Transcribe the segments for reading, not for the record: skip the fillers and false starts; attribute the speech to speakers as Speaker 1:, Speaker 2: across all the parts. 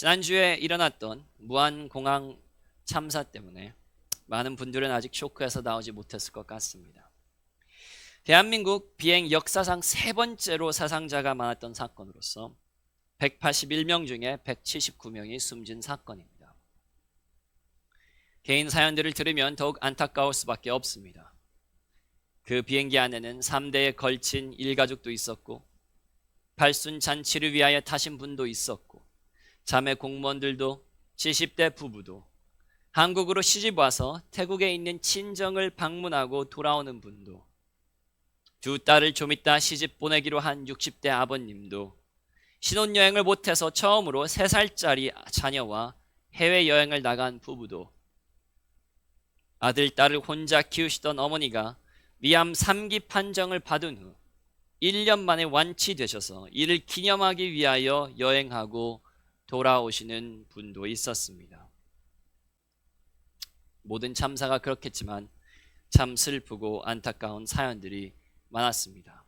Speaker 1: 지난주에 일어났던 무안공항 참사 때문에 많은 분들은 아직 쇼크에서 나오지 못했을 것 같습니다. 대한민국 비행 역사상 세 번째로 사상자가 많았던 사건으로서 181명 중에 179명이 숨진 사건입니다. 개인 사연들을 들으면 더욱 안타까울 수밖에 없습니다. 그 비행기 안에는 3대에 걸친 일가족도 있었고, 발순 잔치를 위하여 타신 분도 있었고, 자매 공무원들도, 70대 부부도, 한국으로 시집 와서 태국에 있는 친정을 방문하고 돌아오는 분도, 두 딸을 좀 이따 시집 보내기로 한 60대 아버님도, 신혼여행을 못해서 처음으로 3살짜리 자녀와 해외여행을 나간 부부도, 아들, 딸을 혼자 키우시던 어머니가 위암 3기 판정을 받은 후 1년 만에 완치되셔서 이를 기념하기 위하여 여행하고 돌아오시는 분도 있었습니다. 모든 참사가 그렇겠지만 참 슬프고 안타까운 사연들이 많았습니다.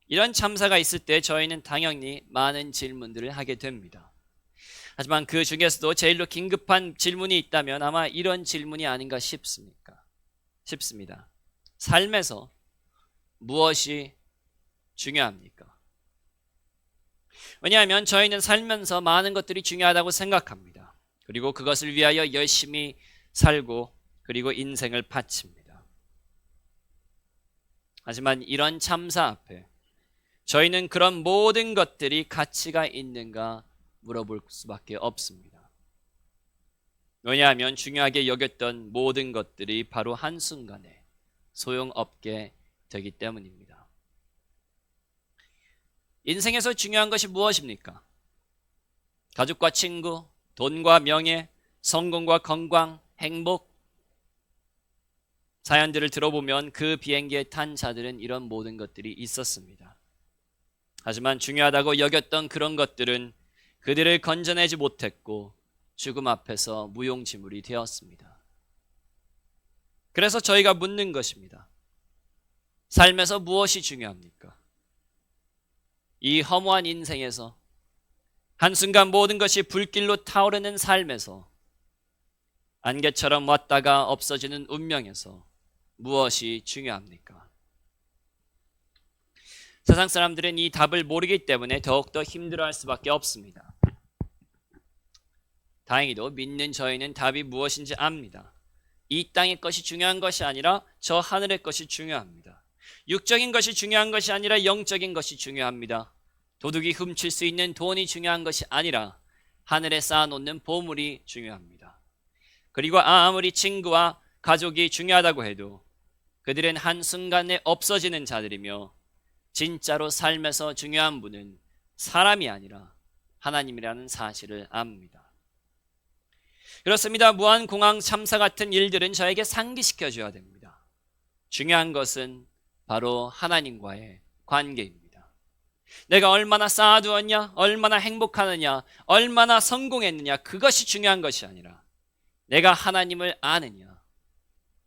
Speaker 1: 이런 참사가 있을 때 저희는 당연히 많은 질문들을 하게 됩니다. 하지만 그 중에서도 제일로 긴급한 질문이 있다면 아마 이런 질문이 아닌가 싶습니다. 삶에서 무엇이 중요합니까? 왜냐하면 저희는 살면서 많은 것들이 중요하다고 생각합니다. 그리고 그것을 위하여 열심히 살고 그리고 인생을 바칩니다. 하지만 이런 참사 앞에 저희는 그런 모든 것들이 가치가 있는가 물어볼 수밖에 없습니다. 왜냐하면 중요하게 여겼던 모든 것들이 바로 한순간에 소용없게 되기 때문입니다. 인생에서 중요한 것이 무엇입니까? 가족과 친구, 돈과 명예, 성공과 건강, 행복. 사연들을 들어보면 그 비행기에 탄 자들은 이런 모든 것들이 있었습니다. 하지만 중요하다고 여겼던 그런 것들은 그들을 건져내지 못했고 죽음 앞에서 무용지물이 되었습니다. 그래서 저희가 묻는 것입니다. 삶에서 무엇이 중요합니까? 이 허무한 인생에서 한순간 모든 것이 불길로 타오르는 삶에서 안개처럼 왔다가 없어지는 운명에서 무엇이 중요합니까? 세상 사람들은 이 답을 모르기 때문에 더욱더 힘들어할 수밖에 없습니다. 다행히도 믿는 저희는 답이 무엇인지 압니다. 이 땅의 것이 중요한 것이 아니라 저 하늘의 것이 중요합니다. 육적인 것이 중요한 것이 아니라 영적인 것이 중요합니다. 도둑이 훔칠 수 있는 돈이 중요한 것이 아니라 하늘에 쌓아놓는 보물이 중요합니다. 그리고 아무리 친구와 가족이 중요하다고 해도 그들은 한순간에 없어지는 자들이며 진짜로 삶에서 중요한 분은 사람이 아니라 하나님이라는 사실을 압니다. 그렇습니다. 무안공항 참사 같은 일들은 저에게 상기시켜줘야 됩니다. 중요한 것은 바로 하나님과의 관계입니다. 내가 얼마나 쌓아두었냐, 얼마나 행복하느냐, 얼마나 성공했느냐, 그것이 중요한 것이 아니라 내가 하나님을 아느냐,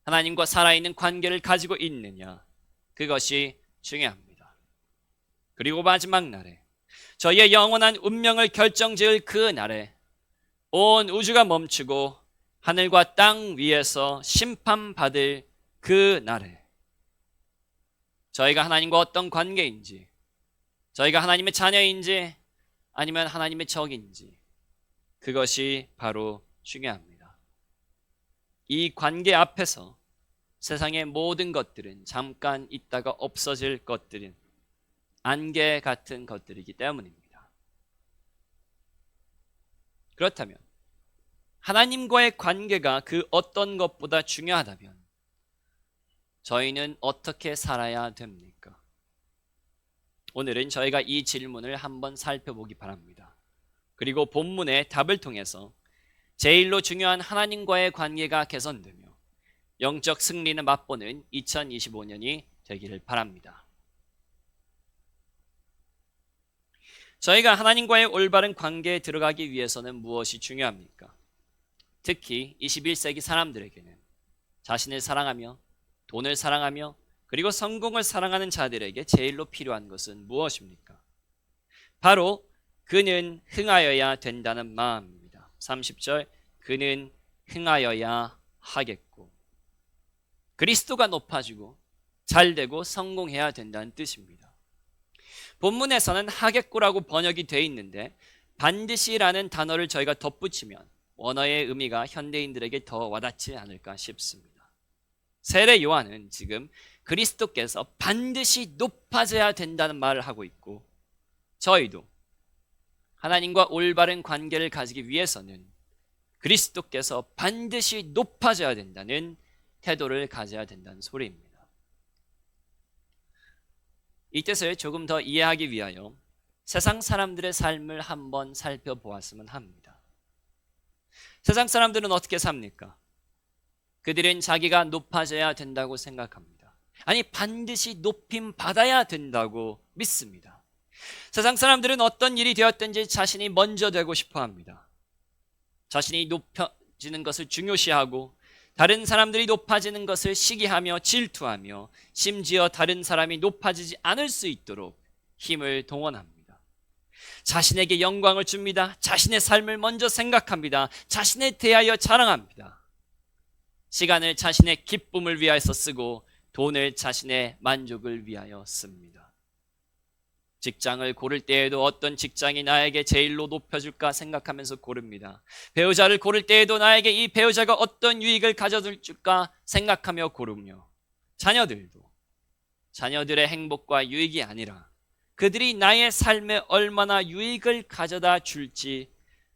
Speaker 1: 하나님과 살아있는 관계를 가지고 있느냐, 그것이 중요합니다. 그리고 마지막 날에 저희의 영원한 운명을 결정지을 그 날에 온 우주가 멈추고 하늘과 땅 위에서 심판받을 그 날에 저희가 하나님과 어떤 관계인지, 저희가 하나님의 자녀인지 아니면 하나님의 적인지, 그것이 바로 중요합니다. 이 관계 앞에서 세상의 모든 것들은 잠깐 있다가 없어질 것들인 안개 같은 것들이기 때문입니다. 그렇다면 하나님과의 관계가 그 어떤 것보다 중요하다면 저희는 어떻게 살아야 됩니까? 오늘은 저희가 이 질문을 한번 살펴보기 바랍니다. 그리고 본문의 답을 통해서 제일로 중요한 하나님과의 관계가 개선되며 영적 승리는 맛보는 2025년이 되기를 바랍니다. 저희가 하나님과의 올바른 관계에 들어가기 위해서는 무엇이 중요합니까? 특히 21세기 사람들에게는 자신을 사랑하며 돈을 사랑하며 그리고 성공을 사랑하는 자들에게 제일로 필요한 것은 무엇입니까? 바로 그는 흥하여야 된다는 마음입니다. 30절, 그는 흥하여야 하겠고. 그리스도가 높아지고 잘되고 성공해야 된다는 뜻입니다. 본문에서는 하겠고라고 번역이 되어 있는데 반드시라는 단어를 저희가 덧붙이면 원어의 의미가 현대인들에게 더 와닿지 않을까 싶습니다. 세례 요한은 지금 그리스도께서 반드시 높아져야 된다는 말을 하고 있고, 저희도 하나님과 올바른 관계를 가지기 위해서는 그리스도께서 반드시 높아져야 된다는 태도를 가져야 된다는 소리입니다. 이 뜻을 조금 더 이해하기 위하여 세상 사람들의 삶을 한번 살펴보았으면 합니다. 세상 사람들은 어떻게 삽니까? 그들은 자기가 높아져야 된다고 생각합니다. 아니, 반드시 높임 받아야 된다고 믿습니다. 세상 사람들은 어떤 일이 되었든지 자신이 먼저 되고 싶어 합니다. 자신이 높아지는 것을 중요시하고 다른 사람들이 높아지는 것을 시기하며 질투하며 심지어 다른 사람이 높아지지 않을 수 있도록 힘을 동원합니다. 자신에게 영광을 줍니다. 자신의 삶을 먼저 생각합니다. 자신에 대하여 자랑합니다. 시간을 자신의 기쁨을 위하여 쓰고 돈을 자신의 만족을 위하여 씁니다. 직장을 고를 때에도 어떤 직장이 나에게 제일로 높여줄까 생각하면서 고릅니다. 배우자를 고를 때에도 나에게 이 배우자가 어떤 유익을 가져줄까 생각하며 고르며, 자녀들도 자녀들의 행복과 유익이 아니라 그들이 나의 삶에 얼마나 유익을 가져다 줄지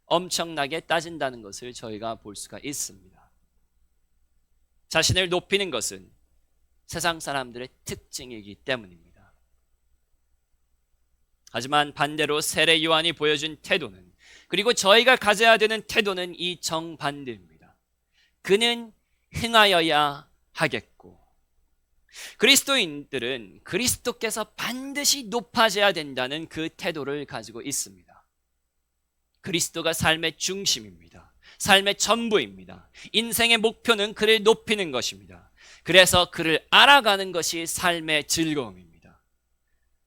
Speaker 1: 엄청나게 따진다는 것을 저희가 볼 수가 있습니다. 자신을 높이는 것은 세상 사람들의 특징이기 때문입니다. 하지만 반대로 세례 요한이 보여준 태도는, 그리고 저희가 가져야 되는 태도는 이 정반대입니다. 그는 흥하여야 하겠고. 그리스도인들은 그리스도께서 반드시 높아져야 된다는 그 태도를 가지고 있습니다. 그리스도가 삶의 중심입니다. 삶의 전부입니다. 인생의 목표는 그를 높이는 것입니다. 그래서 그를 알아가는 것이 삶의 즐거움입니다.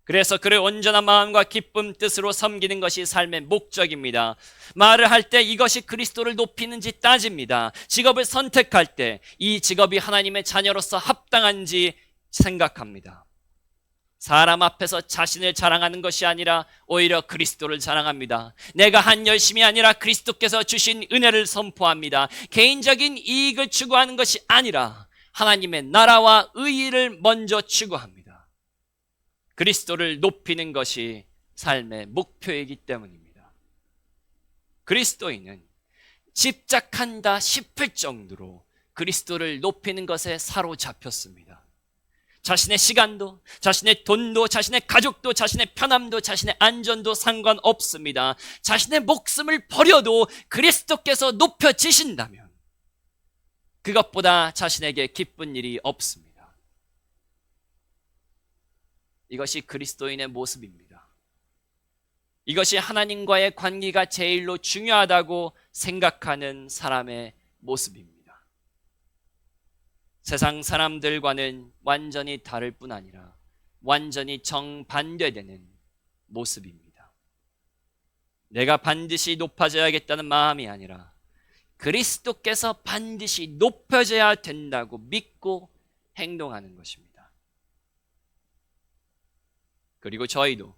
Speaker 1: 그래서 그를 온전한 마음과 기쁨 뜻으로 섬기는 것이 삶의 목적입니다. 말을 할 때 이것이 그리스도를 높이는지 따집니다. 직업을 선택할 때 이 직업이 하나님의 자녀로서 합당한지 생각합니다. 사람 앞에서 자신을 자랑하는 것이 아니라 오히려 그리스도를 자랑합니다. 내가 한 열심이 아니라 그리스도께서 주신 은혜를 선포합니다. 개인적인 이익을 추구하는 것이 아니라 하나님의 나라와 의의를 먼저 추구합니다. 그리스도를 높이는 것이 삶의 목표이기 때문입니다. 그리스도인은 집착한다 싶을 정도로 그리스도를 높이는 것에 사로잡혔습니다. 자신의 시간도, 자신의 돈도, 자신의 가족도, 자신의 편함도, 자신의 안전도 상관없습니다. 자신의 목숨을 버려도 그리스도께서 높여지신다면 그것보다 자신에게 기쁜 일이 없습니다. 이것이 그리스도인의 모습입니다. 이것이 하나님과의 관계가 제일로 중요하다고 생각하는 사람의 모습입니다. 세상 사람들과는 완전히 다를 뿐 아니라 완전히 정반대되는 모습입니다. 내가 반드시 높아져야겠다는 마음이 아니라 그리스도께서 반드시 높여져야 된다고 믿고 행동하는 것입니다. 그리고 저희도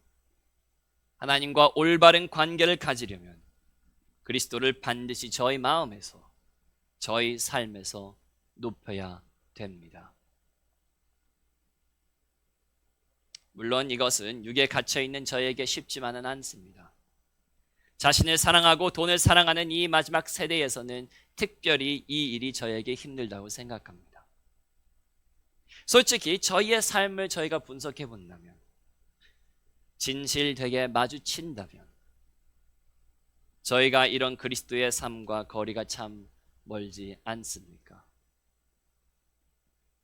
Speaker 1: 하나님과 올바른 관계를 가지려면 그리스도를 반드시 저희 마음에서, 저희 삶에서 높여야 됩니다. 물론 이것은 육에 갇혀있는 저에게 쉽지만은 않습니다. 자신을 사랑하고 돈을 사랑하는 이 마지막 세대에서는 특별히 이 일이 저에게 힘들다고 생각합니다. 솔직히 저희의 삶을 저희가 분석해 본다면, 진실되게 마주친다면 저희가 이런 그리스도의 삶과 거리가 참 멀지 않습니까?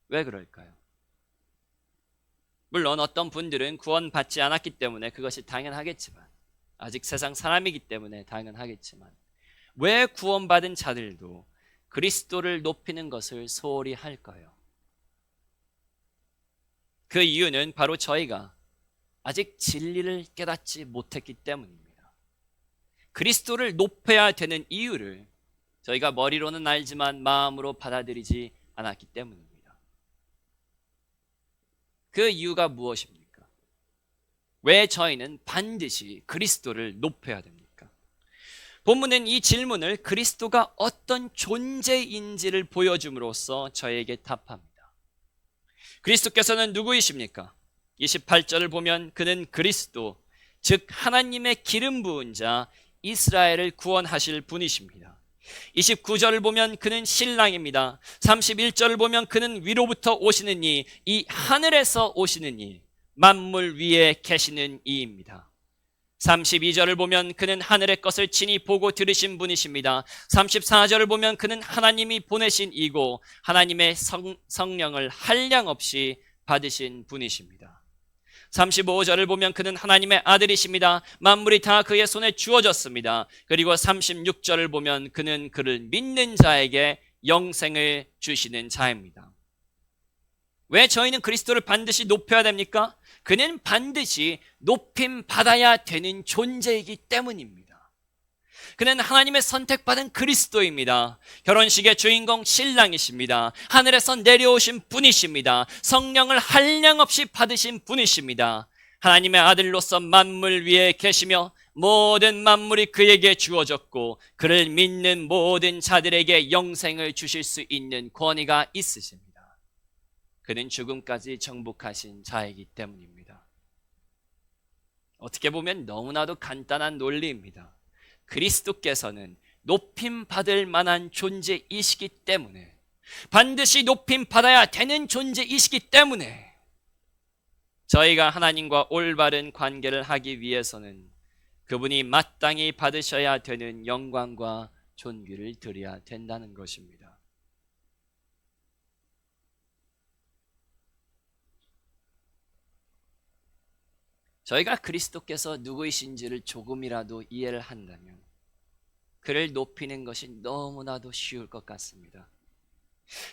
Speaker 1: 왜 그럴까요? 물론 어떤 분들은 구원받지 않았기 때문에 그것이 당연하겠지만, 아직 세상 사람이기 때문에 당연하겠지만, 왜 구원받은 자들도 그리스도를 높이는 것을 소홀히 할까요? 그 이유는 바로 저희가 아직 진리를 깨닫지 못했기 때문입니다. 그리스도를 높여야 되는 이유를 저희가 머리로는 알지만 마음으로 받아들이지 않았기 때문입니다. 그 이유가 무엇입니까? 왜 저희는 반드시 그리스도를 높여야 됩니까? 본문은 이 질문을 그리스도가 어떤 존재인지를 보여줌으로써 저에게 답합니다. 그리스도께서는 누구이십니까? 28절을 보면 그는 그리스도, 즉 하나님의 기름 부은 자, 이스라엘을 구원하실 분이십니다. 29절을 보면 그는 신랑입니다. 31절을 보면 그는 위로부터 오시는 이 하늘에서 오시는 이, 만물 위에 계시는 이입니다. 32절을 보면 그는 하늘의 것을 친히 보고 들으신 분이십니다. 34절을 보면 그는 하나님이 보내신 이고 하나님의 성령을 한량없이 받으신 분이십니다. 35절을 보면 그는 하나님의 아들이십니다. 만물이 다 그의 손에 주어졌습니다. 그리고 36절을 보면 그는 그를 믿는 자에게 영생을 주시는 자입니다. 왜 저희는 그리스도를 반드시 높여야 됩니까? 그는 반드시 높임 받아야 되는 존재이기 때문입니다. 그는 하나님의 선택받은 그리스도입니다. 결혼식의 주인공 신랑이십니다. 하늘에서 내려오신 분이십니다. 성령을 한량없이 받으신 분이십니다. 하나님의 아들로서 만물 위에 계시며 모든 만물이 그에게 주어졌고 그를 믿는 모든 자들에게 영생을 주실 수 있는 권위가 있으십니다. 그는 죽음까지 정복하신 자이기 때문입니다. 어떻게 보면 너무나도 간단한 논리입니다. 그리스도께서는 높임 받을 만한 존재이시기 때문에, 반드시 높임 받아야 되는 존재이시기 때문에 저희가 하나님과 올바른 관계를 하기 위해서는 그분이 마땅히 받으셔야 되는 영광과 존귀를 드려야 된다는 것입니다. 저희가 그리스도께서 누구이신지를 조금이라도 이해를 한다면 그를 높이는 것이 너무나도 쉬울 것 같습니다.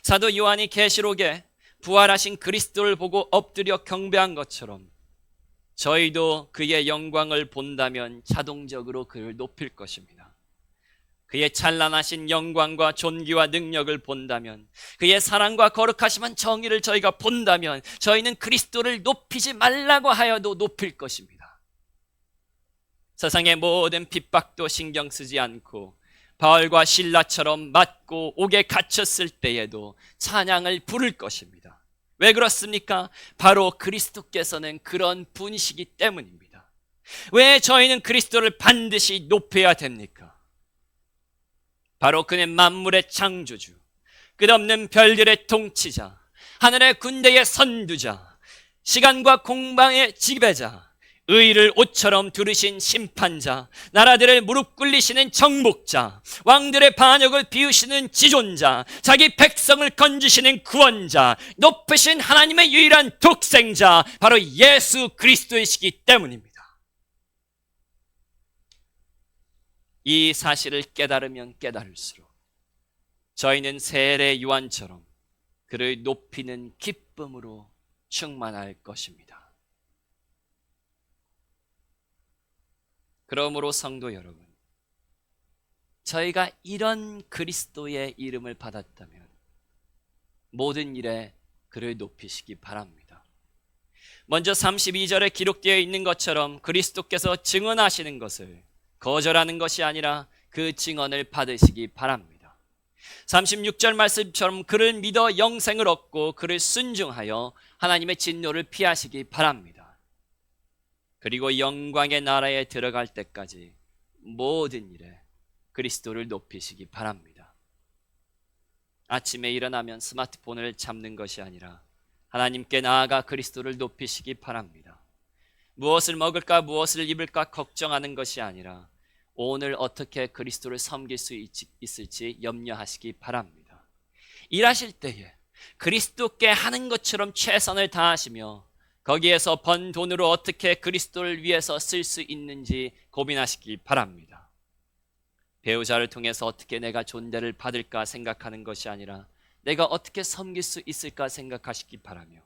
Speaker 1: 사도 요한이 계시록에 부활하신 그리스도를 보고 엎드려 경배한 것처럼 저희도 그의 영광을 본다면 자동적으로 그를 높일 것입니다. 그의 찬란하신 영광과 존귀와 능력을 본다면, 그의 사랑과 거룩하심한 정의를 저희가 본다면 저희는 그리스도를 높이지 말라고 하여도 높일 것입니다. 세상의 모든 핍박도 신경 쓰지 않고 바울과 실라처럼 맞고 옥에 갇혔을 때에도 찬양을 부를 것입니다. 왜 그렇습니까? 바로 그리스도께서는 그런 분이시기 때문입니다. 왜 저희는 그리스도를 반드시 높여야 됩니까? 바로 그는 만물의 창조주, 끝없는 별들의 통치자, 하늘의 군대의 선두자, 시간과 공방의 지배자, 의를 옷처럼 두르신 심판자, 나라들을 무릎 꿇리시는 정복자, 왕들의 반역을 비우시는 지존자, 자기 백성을 건지시는 구원자, 높으신 하나님의 유일한 독생자, 바로 예수 그리스도이시기 때문입니다. 이 사실을 깨달으면 깨달을수록 저희는 세례 요한처럼 그를 높이는 기쁨으로 충만할 것입니다. 그러므로 성도 여러분, 저희가 이런 그리스도의 이름을 받았다면 모든 일에 그를 높이시기 바랍니다. 먼저 32절에 기록되어 있는 것처럼 그리스도께서 증언하시는 것을 거절하는 것이 아니라 그 증언을 받으시기 바랍니다. 36절 말씀처럼 그를 믿어 영생을 얻고 그를 순종하여 하나님의 진노를 피하시기 바랍니다. 그리고 영광의 나라에 들어갈 때까지 모든 일에 그리스도를 높이시기 바랍니다. 아침에 일어나면 스마트폰을 잡는 것이 아니라 하나님께 나아가 그리스도를 높이시기 바랍니다. 무엇을 먹을까 무엇을 입을까 걱정하는 것이 아니라 오늘 어떻게 그리스도를 섬길 수 있을지 염려하시기 바랍니다. 일하실 때에 그리스도께 하는 것처럼 최선을 다하시며 거기에서 번 돈으로 어떻게 그리스도를 위해서 쓸 수 있는지 고민하시기 바랍니다. 배우자를 통해서 어떻게 내가 존대를 받을까 생각하는 것이 아니라 내가 어떻게 섬길 수 있을까 생각하시기 바라며,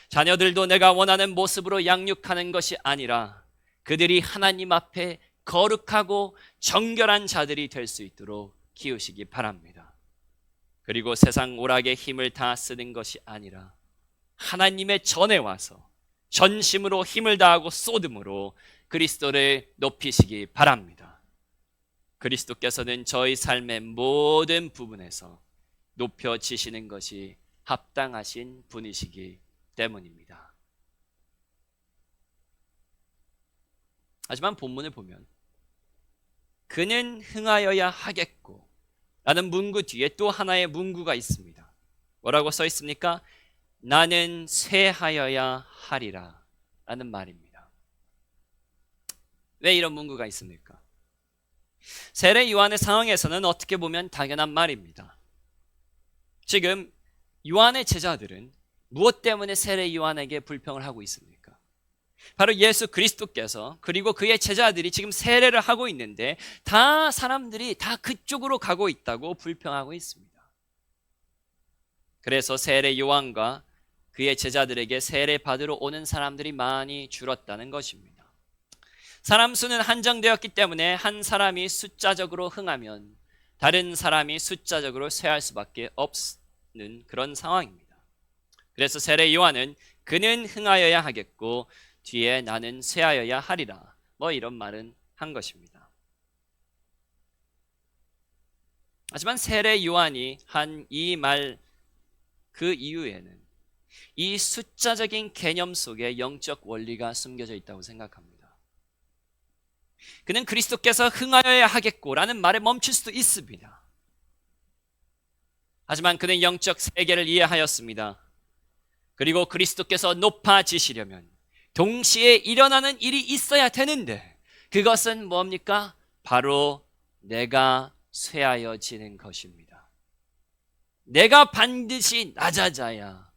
Speaker 1: 자녀들도 내가 원하는 모습으로 양육하는 것이 아니라 그들이 하나님 앞에 거룩하고 정결한 자들이 될 수 있도록 키우시기 바랍니다. 그리고 세상 오락의 힘을 다 쓰는 것이 아니라 하나님의 전에 와서 전심으로 힘을 다하고 쏟음으로 그리스도를 높이시기 바랍니다. 그리스도께서는 저희 삶의 모든 부분에서 높여지시는 것이 합당하신 분이시기 때문입니다. 하지만 본문을 보면 그는 흥하여야 하겠고 라는 문구 뒤에 또 하나의 문구가 있습니다. 뭐라고 써 있습니까? 나는 쇠하여야 하리라 라는 말입니다. 왜 이런 문구가 있습니까? 세례 요한의 상황에서는 어떻게 보면 당연한 말입니다. 지금 요한의 제자들은 무엇 때문에 세례 요한에게 불평을 하고 있습니까? 바로 예수 그리스도께서 그리고 그의 제자들이 지금 세례를 하고 있는데 다 사람들이 다 그쪽으로 가고 있다고 불평하고 있습니다. 그래서 세례 요한과 그의 제자들에게 세례 받으러 오는 사람들이 많이 줄었다는 것입니다. 사람 수는 한정되었기 때문에 한 사람이 숫자적으로 흥하면 다른 사람이 숫자적으로 쇠할 수밖에 없는 그런 상황입니다. 그래서 세례 요한은 그는 흥하여야 하겠고 뒤에 나는 쇠하여야 하리라 이런 말은 한 것입니다. 하지만 세례 요한이 한 이 말 그 이유에는 이 숫자적인 개념 속에 영적 원리가 숨겨져 있다고 생각합니다. 그는 그리스도께서 흥하여야 하겠고라는 말에 멈출 수도 있습니다. 하지만 그는 영적 세계를 이해하였습니다. 그리고 그리스도께서 높아지시려면 동시에 일어나는 일이 있어야 되는데 그것은 뭡니까? 바로 내가 쇠하여지는 것입니다. 내가 반드시 낮아져야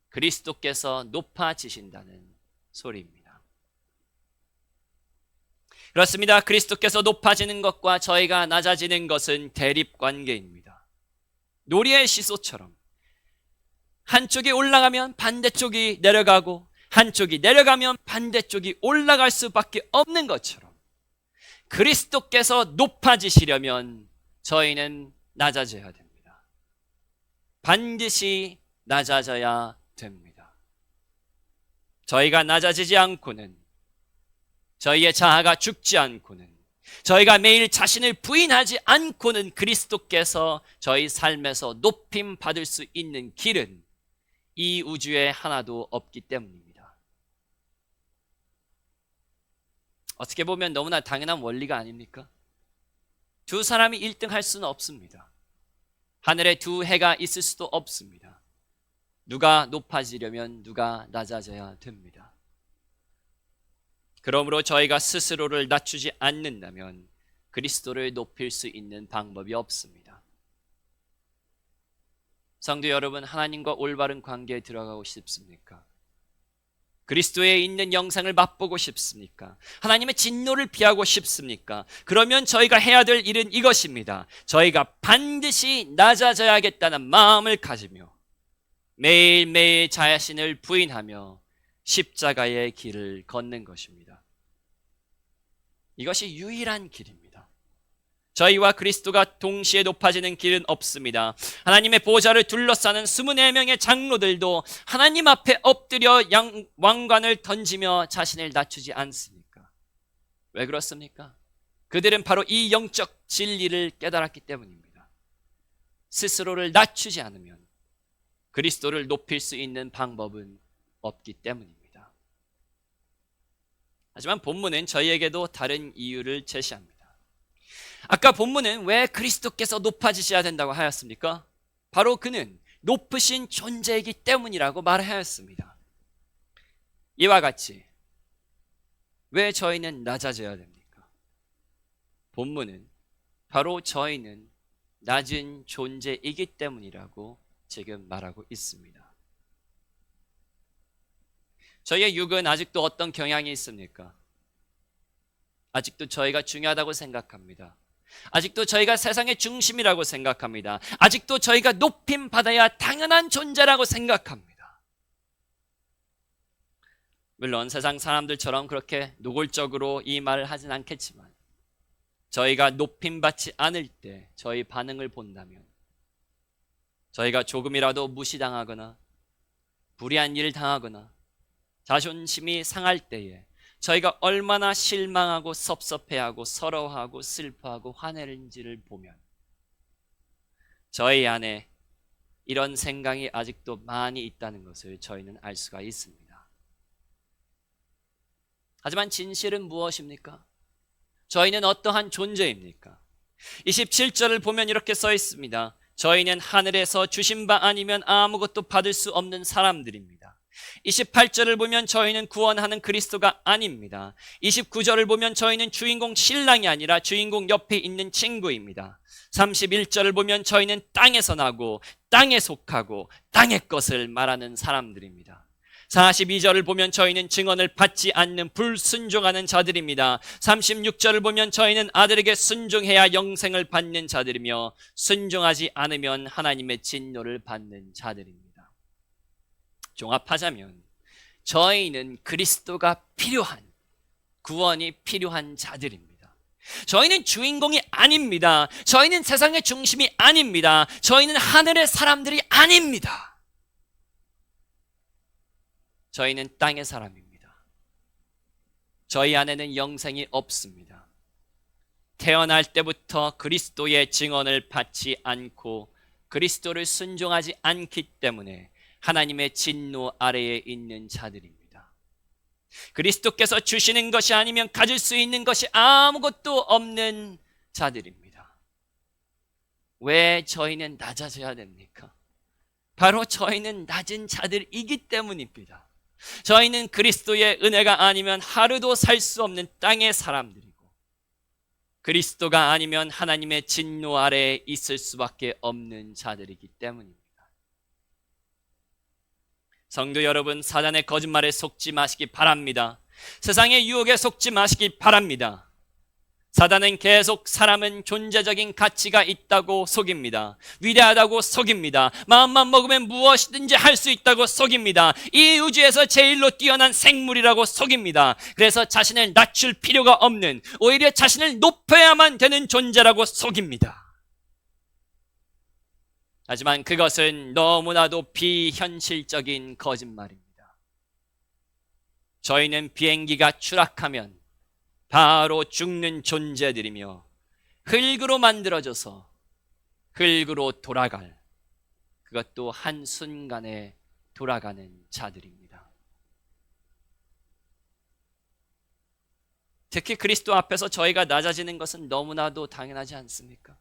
Speaker 1: 그리스도께서 높아지신다는 소리입니다. 그렇습니다. 그리스도께서 높아지는 것과 저희가 낮아지는 것은 대립관계입니다. 놀이의 시소처럼 한쪽이 올라가면 반대쪽이 내려가고 한쪽이 내려가면 반대쪽이 올라갈 수밖에 없는 것처럼 그리스도께서 높아지시려면 저희는 낮아져야 됩니다. 반드시 낮아져야 됩니다. 저희가 낮아지지 않고는 저희의 자아가 죽지 않고는 저희가 매일 자신을 부인하지 않고는 그리스도께서 저희 삶에서 높임 받을 수 있는 길은 이 우주에 하나도 없기 때문입니다. 어떻게 보면 너무나 당연한 원리가 아닙니까? 두 사람이 1등 할 수는 없습니다. 하늘에 두 해가 있을 수도 없습니다. 누가 높아지려면 누가 낮아져야 됩니다. 그러므로 저희가 스스로를 낮추지 않는다면 그리스도를 높일 수 있는 방법이 없습니다. 성도 여러분, 하나님과 올바른 관계에 들어가고 싶습니까? 그리스도에 있는 영생을 맛보고 싶습니까? 하나님의 진노를 피하고 싶습니까? 그러면 저희가 해야 될 일은 이것입니다. 저희가 반드시 낮아져야겠다는 마음을 가지며 매일매일 자신을 부인하며 십자가의 길을 걷는 것입니다. 이것이 유일한 길입니다. 저희와 그리스도가 동시에 높아지는 길은 없습니다. 하나님의 보좌를 둘러싸는 24명의 장로들도 하나님 앞에 엎드려 왕관을 던지며 자신을 낮추지 않습니까? 왜 그렇습니까? 그들은 바로 이 영적 진리를 깨달았기 때문입니다. 스스로를 낮추지 않으면 그리스도를 높일 수 있는 방법은 없기 때문입니다. 하지만 본문은 저희에게도 다른 이유를 제시합니다. 아까 본문은 왜 그리스도께서 높아지셔야 된다고 하였습니까? 바로 그는 높으신 존재이기 때문이라고 말하였습니다. 이와 같이 왜 저희는 낮아져야 됩니까? 본문은 바로 저희는 낮은 존재이기 때문이라고 지금 말하고 있습니다. 저희의 육은 아직도 어떤 경향이 있습니까? 아직도 저희가 중요하다고 생각합니다. 아직도 저희가 세상의 중심이라고 생각합니다. 아직도 저희가 높임 받아야 당연한 존재라고 생각합니다. 물론 세상 사람들처럼 그렇게 노골적으로 이 말을 하진 않겠지만 저희가 높임받지 않을 때 저희 반응을 본다면 저희가 조금이라도 무시당하거나 불의한 일을 당하거나 자존심이 상할 때에 저희가 얼마나 실망하고 섭섭해하고 서러워하고 슬퍼하고 화내는지를 보면 저희 안에 이런 생각이 아직도 많이 있다는 것을 저희는 알 수가 있습니다. 하지만 진실은 무엇입니까? 저희는 어떠한 존재입니까? 27절을 보면 이렇게 써 있습니다. 저희는 하늘에서 주신 바 아니면 아무것도 받을 수 없는 사람들입니다. 28절을 보면 저희는 구원하는 그리스도가 아닙니다. 29절을 보면 저희는 주인공 신랑이 아니라 주인공 옆에 있는 친구입니다. 31절을 보면 저희는 땅에서 나고 땅에 속하고 땅의 것을 말하는 사람들입니다. 42절을 보면 저희는 증언을 받지 않는 불순종하는 자들입니다. 36절을 보면 저희는 아들에게 순종해야 영생을 받는 자들이며 순종하지 않으면 하나님의 진노를 받는 자들입니다. 종합하자면 저희는 그리스도가 필요한, 구원이 필요한 자들입니다. 저희는 주인공이 아닙니다. 저희는 세상의 중심이 아닙니다. 저희는 하늘의 사람들이 아닙니다. 저희는 땅의 사람입니다. 저희 안에는 영생이 없습니다. 태어날 때부터 그리스도의 증언을 받지 않고 그리스도를 순종하지 않기 때문에 하나님의 진노 아래에 있는 자들입니다. 그리스도께서 주시는 것이 아니면 가질 수 있는 것이 아무것도 없는 자들입니다. 왜 저희는 낮아져야 됩니까? 바로 저희는 낮은 자들이기 때문입니다. 저희는 그리스도의 은혜가 아니면 하루도 살 수 없는 땅의 사람들이고 그리스도가 아니면 하나님의 진노 아래에 있을 수밖에 없는 자들이기 때문입니다. 성도 여러분, 사단의 거짓말에 속지 마시기 바랍니다. 세상의 유혹에 속지 마시기 바랍니다. 사단은 계속 사람은 존재적인 가치가 있다고 속입니다. 위대하다고 속입니다. 마음만 먹으면 무엇이든지 할 수 있다고 속입니다. 이 우주에서 제일로 뛰어난 생물이라고 속입니다. 그래서 자신을 낮출 필요가 없는, 오히려 자신을 높여야만 되는 존재라고 속입니다. 하지만 그것은 너무나도 비현실적인 거짓말입니다. 저희는 비행기가 추락하면 바로 죽는 존재들이며 흙으로 만들어져서 흙으로 돌아갈, 그것도 한순간에 돌아가는 자들입니다. 특히 그리스도 앞에서 저희가 낮아지는 것은 너무나도 당연하지 않습니까?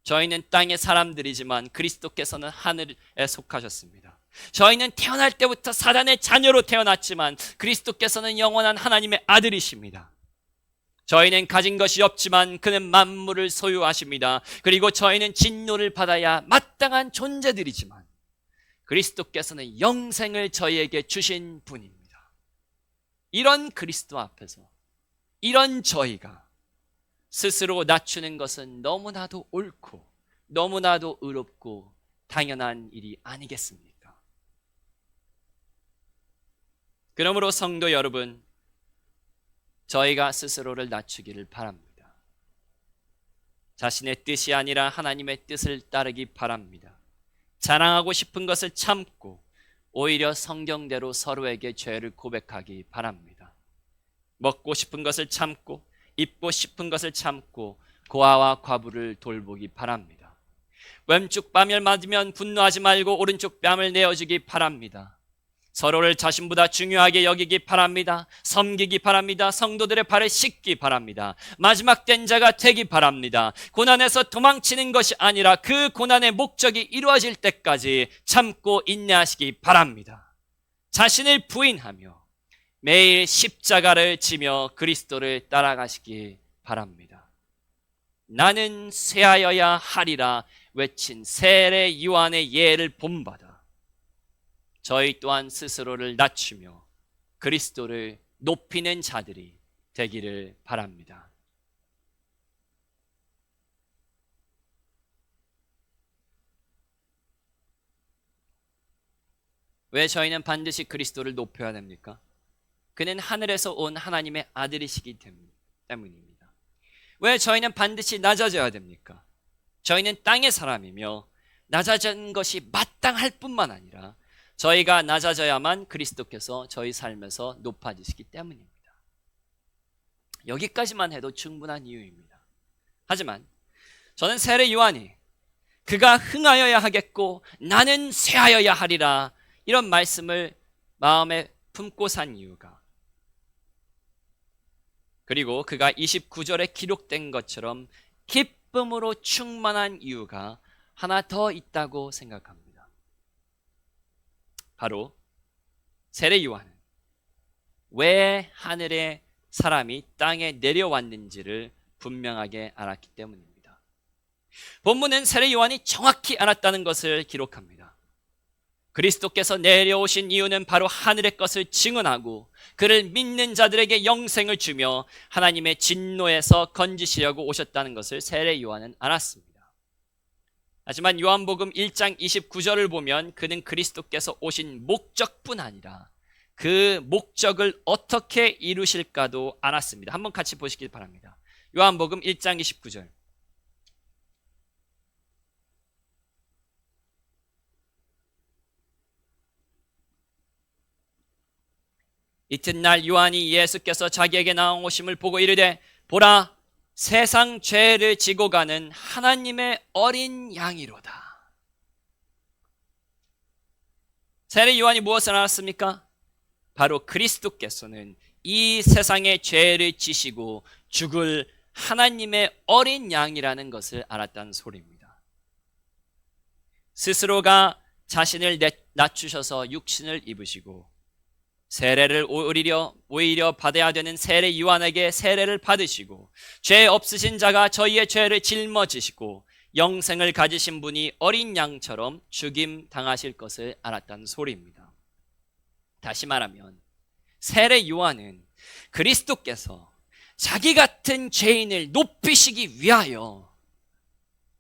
Speaker 1: 저희는 땅의 사람들이지만 그리스도께서는 하늘에 속하셨습니다. 저희는 태어날 때부터 사단의 자녀로 태어났지만 그리스도께서는 영원한 하나님의 아들이십니다. 저희는 가진 것이 없지만 그는 만물을 소유하십니다. 그리고 저희는 진노를 받아야 마땅한 존재들이지만 그리스도께서는 영생을 저희에게 주신 분입니다. 이런 그리스도 앞에서 이런 저희가 스스로 낮추는 것은 너무나도 옳고 너무나도 의롭고 당연한 일이 아니겠습니까? 그러므로 성도 여러분, 저희가 스스로를 낮추기를 바랍니다. 자신의 뜻이 아니라 하나님의 뜻을 따르기 바랍니다. 자랑하고 싶은 것을 참고 오히려 성경대로 서로에게 죄를 고백하기 바랍니다. 먹고 싶은 것을 참고 입고 싶은 것을 참고 고아와 과부를 돌보기 바랍니다. 왼쪽 뺨을 맞으면 분노하지 말고 오른쪽 뺨을 내어주기 바랍니다. 서로를 자신보다 중요하게 여기기 바랍니다. 섬기기 바랍니다. 성도들의 발을 씻기 바랍니다. 마지막 된 자가 되기 바랍니다. 고난에서 도망치는 것이 아니라 그 고난의 목적이 이루어질 때까지 참고 인내하시기 바랍니다. 자신을 부인하며 매일 십자가를 지며 그리스도를 따라가시기 바랍니다. 나는 쇠하여야 하리라 외친 세례 요한의 예를 본받아 저희 또한 스스로를 낮추며 그리스도를 높이는 자들이 되기를 바랍니다. 왜 저희는 반드시 그리스도를 높여야 됩니까? 그는 하늘에서 온 하나님의 아들이시기 때문입니다. 왜 저희는 반드시 낮아져야 됩니까? 저희는 땅의 사람이며 낮아진 것이 마땅할 뿐만 아니라 저희가 낮아져야만 그리스도께서 저희 삶에서 높아지시기 때문입니다. 여기까지만 해도 충분한 이유입니다. 하지만 저는 세례 요한이 그가 흥하여야 하겠고 나는 쇠하여야 하리라 이런 말씀을 마음에 품고 산 이유가, 그리고 그가 29절에 기록된 것처럼 기쁨으로 충만한 이유가 하나 더 있다고 생각합니다. 바로 세례 요한은 왜 하늘의 사람이 땅에 내려왔는지를 분명하게 알았기 때문입니다. 본문은 세례 요한이 정확히 알았다는 것을 기록합니다. 그리스도께서 내려오신 이유는 바로 하늘의 것을 증언하고 그를 믿는 자들에게 영생을 주며 하나님의 진노에서 건지시려고 오셨다는 것을 세례 요한은 알았습니다. 하지만 요한복음 1장 29절을 보면 그는 그리스도께서 오신 목적뿐 아니라 그 목적을 어떻게 이루실까도 알았습니다. 한번 같이 보시길 바랍니다. 요한복음 1장 29절. 이튿날 요한이 예수께서 자기에게 나오심을 보고 이르되 보라 세상 죄를 지고 가는 하나님의 어린 양이로다. 세례 요한이 무엇을 알았습니까? 바로 그리스도께서는 이 세상의 죄를 지시고 죽을 하나님의 어린 양이라는 것을 알았다는 소리입니다. 스스로가 자신을 낮추셔서 육신을 입으시고 세례를 오히려 받아야 되는 세례 요한에게 세례를 받으시고 죄 없으신 자가 저희의 죄를 짊어지시고 영생을 가지신 분이 어린 양처럼 죽임 당하실 것을 알았다는 소리입니다. 다시 말하면 세례 요한은 그리스도께서 자기 같은 죄인을 높이시기 위하여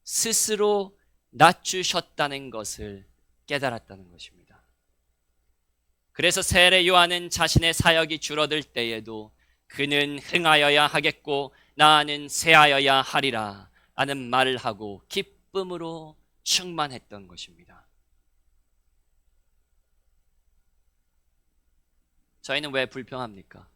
Speaker 1: 스스로 낮추셨다는 것을 깨달았다는 것입니다. 그래서 세례 요한은 자신의 사역이 줄어들 때에도 그는 흥하여야 하겠고 나는 쇠하여야 하리라 라는 말을 하고 기쁨으로 충만했던 것입니다. 저희는 왜 불평합니까?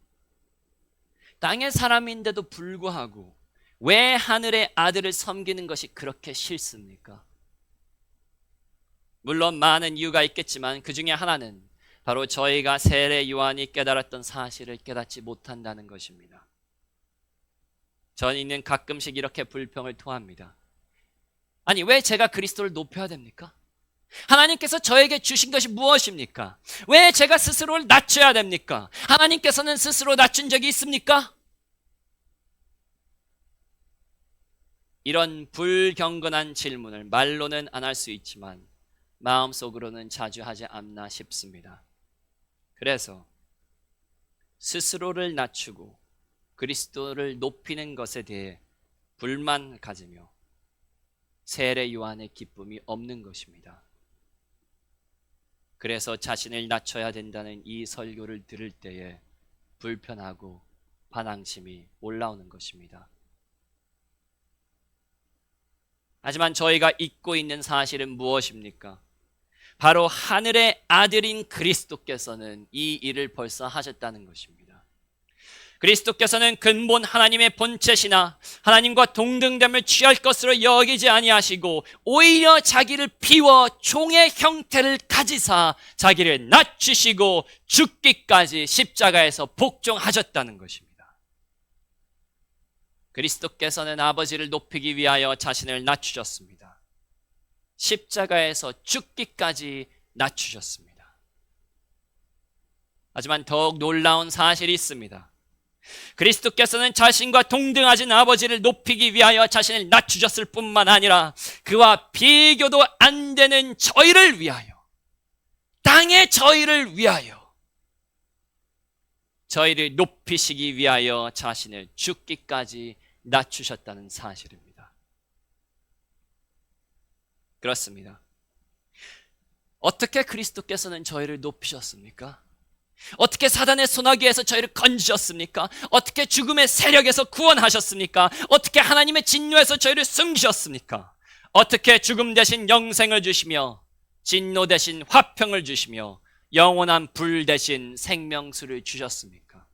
Speaker 1: 땅의 사람인데도 불구하고 왜 하늘의 아들을 섬기는 것이 그렇게 싫습니까? 물론 많은 이유가 있겠지만 그 중에 하나는 바로 저희가 세례 요한이 깨달았던 사실을 깨닫지 못한다는 것입니다. 저희는 가끔씩 이렇게 불평을 토합니다. 아니, 왜 제가 그리스도를 높여야 됩니까? 하나님께서 저에게 주신 것이 무엇입니까? 왜 제가 스스로를 낮춰야 됩니까? 하나님께서는 스스로 낮춘 적이 있습니까? 이런 불경건한 질문을 말로는 안 할 수 있지만 마음속으로는 자주 하지 않나 싶습니다. 그래서 스스로를 낮추고 그리스도를 높이는 것에 대해 불만 가지며 세례 요한의 기쁨이 없는 것입니다. 그래서 자신을 낮춰야 된다는 이 설교를 들을 때에 불편하고 반항심이 올라오는 것입니다. 하지만 저희가 잊고 있는 사실은 무엇입니까? 바로 하늘의 아들인 그리스도께서는 이 일을 벌써 하셨다는 것입니다. 그리스도께서는 근본 하나님의 본체시나 하나님과 동등됨을 취할 것으로 여기지 아니하시고 오히려 자기를 비워 종의 형태를 가지사 자기를 낮추시고 죽기까지 십자가에서 복종하셨다는 것입니다. 그리스도께서는 아버지를 높이기 위하여 자신을 낮추셨습니다. 십자가에서 죽기까지 낮추셨습니다. 하지만 더욱 놀라운 사실이 있습니다. 그리스도께서는 자신과 동등하신 아버지를 높이기 위하여 자신을 낮추셨을 뿐만 아니라 그와 비교도 안 되는 저희를 위하여, 땅의 저희를 위하여, 저희를 높이시기 위하여 자신을 죽기까지 낮추셨다는 사실입니다. 그렇습니다. 어떻게 그리스도께서는 저희를 높이셨습니까? 어떻게 사단의 소나기에서 저희를 건지셨습니까? 어떻게 죽음의 세력에서 구원하셨습니까? 어떻게 하나님의 진노에서 저희를 숨기셨습니까? 어떻게 죽음 대신 영생을 주시며 진노 대신 화평을 주시며 영원한 불 대신 생명수를 주셨습니까?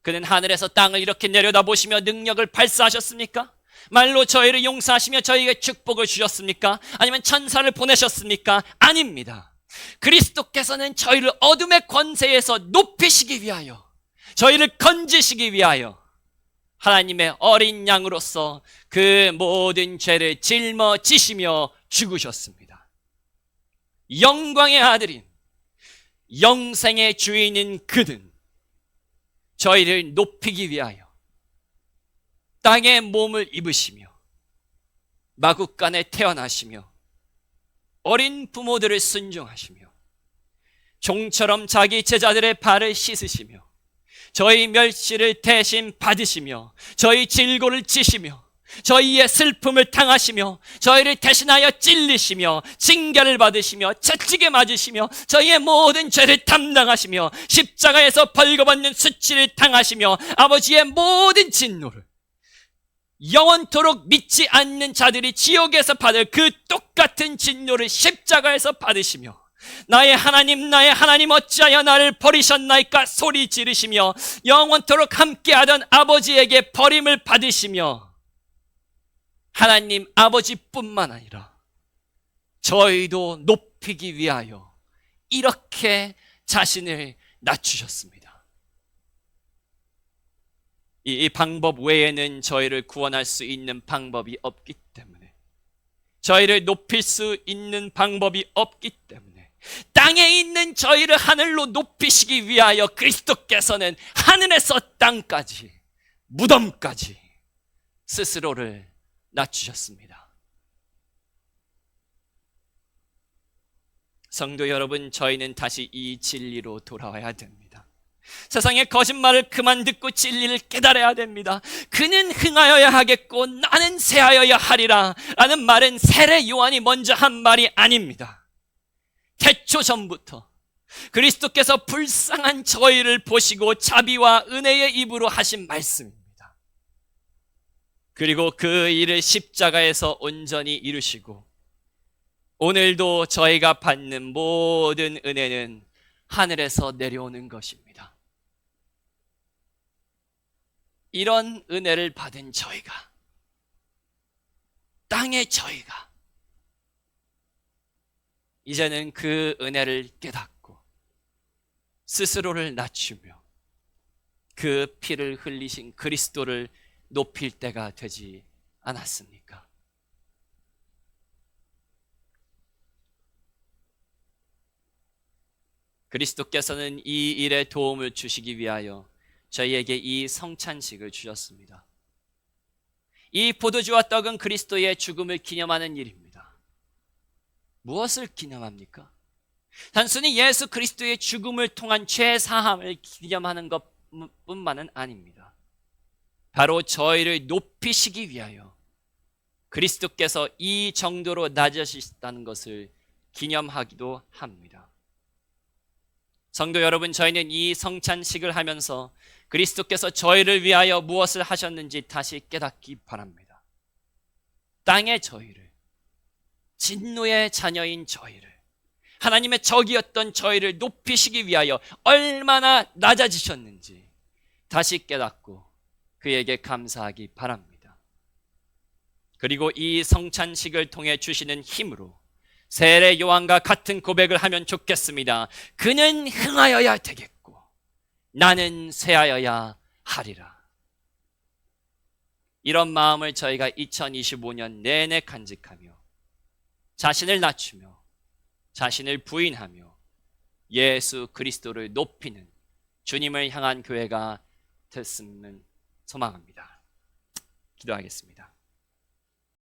Speaker 1: 그는 하늘에서 땅을 이렇게 내려다보시며 능력을 발사하셨습니까? 말로 저희를 용서하시며 저희에게 축복을 주셨습니까? 아니면 천사를 보내셨습니까? 아닙니다. 그리스도께서는 저희를 어둠의 권세에서 높이시기 위하여, 저희를 건지시기 위하여 하나님의 어린 양으로서 그 모든 죄를 짊어지시며 죽으셨습니다. 영광의 아들인 영생의 주인인 그는 저희를 높이기 위하여 땅의 몸을 입으시며 마국간에 태어나시며 어린 부모들을 순종하시며 종처럼 자기 제자들의 발을 씻으시며 저희 멸시를 대신 받으시며 저희 질고를 지시며 저희의 슬픔을 당하시며 저희를 대신하여 찔리시며 징계를 받으시며 채찍에 맞으시며 저희의 모든 죄를 담당하시며 십자가에서 벌거벗는 수치를 당하시며 아버지의 모든 진노를 영원토록 믿지 않는 자들이 지옥에서 받을 그 똑같은 진노를 십자가에서 받으시며 나의 하나님 어찌하여 나를 버리셨나이까 소리 지르시며 영원토록 함께하던 아버지에게 버림을 받으시며 하나님 아버지뿐만 아니라 저희도 높이기 위하여 이렇게 자신을 낮추셨습니다. 이 방법 외에는 저희를 구원할 수 있는 방법이 없기 때문에, 저희를 높일 수 있는 방법이 없기 때문에 땅에 있는 저희를 하늘로 높이시기 위하여 그리스도께서는 하늘에서 땅까지, 무덤까지 스스로를 낮추셨습니다. 성도 여러분, 저희는 다시 이 진리로 돌아와야 됩니다. 세상의 거짓말을 그만 듣고 진리를 깨달아야 됩니다. 그는 흥하여야 하겠고 나는 쇠하여야 하리라 라는 말은 세례 요한이 먼저 한 말이 아닙니다. 태초 전부터 그리스도께서 불쌍한 저희를 보시고 자비와 은혜의 입으로 하신 말씀입니다. 그리고 그 일을 십자가에서 온전히 이루시고 오늘도 저희가 받는 모든 은혜는 하늘에서 내려오는 것입니다. 이런 은혜를 받은 저희가, 땅의 저희가 이제는 그 은혜를 깨닫고 스스로를 낮추며 그 피를 흘리신 그리스도를 높일 때가 되지 않았습니까? 그리스도께서는 이 일에 도움을 주시기 위하여 저희에게 이 성찬식을 주셨습니다. 이 포도주와 떡은 그리스도의 죽음을 기념하는 일입니다. 무엇을 기념합니까? 단순히 예수 그리스도의 죽음을 통한 죄 사함을 기념하는 것뿐만은 아닙니다. 바로 저희를 높이시기 위하여 그리스도께서 이 정도로 낮아지셨다는 것을 기념하기도 합니다. 성도 여러분, 저희는 이 성찬식을 하면서 그리스도께서 저희를 위하여 무엇을 하셨는지 다시 깨닫기 바랍니다. 땅의 저희를, 진노의 자녀인 저희를, 하나님의 적이었던 저희를 높이시기 위하여 얼마나 낮아지셨는지 다시 깨닫고 그에게 감사하기 바랍니다. 그리고 이 성찬식을 통해 주시는 힘으로 세례 요한과 같은 고백을 하면 좋겠습니다. 그는 흥하여야 되겠고 나는 쇠하여야 하리라. 이런 마음을 저희가 2025년 내내 간직하며 자신을 낮추며 자신을 부인하며 예수 그리스도를 높이는 주님을 향한 교회가 됐으면 소망합니다. 기도하겠습니다.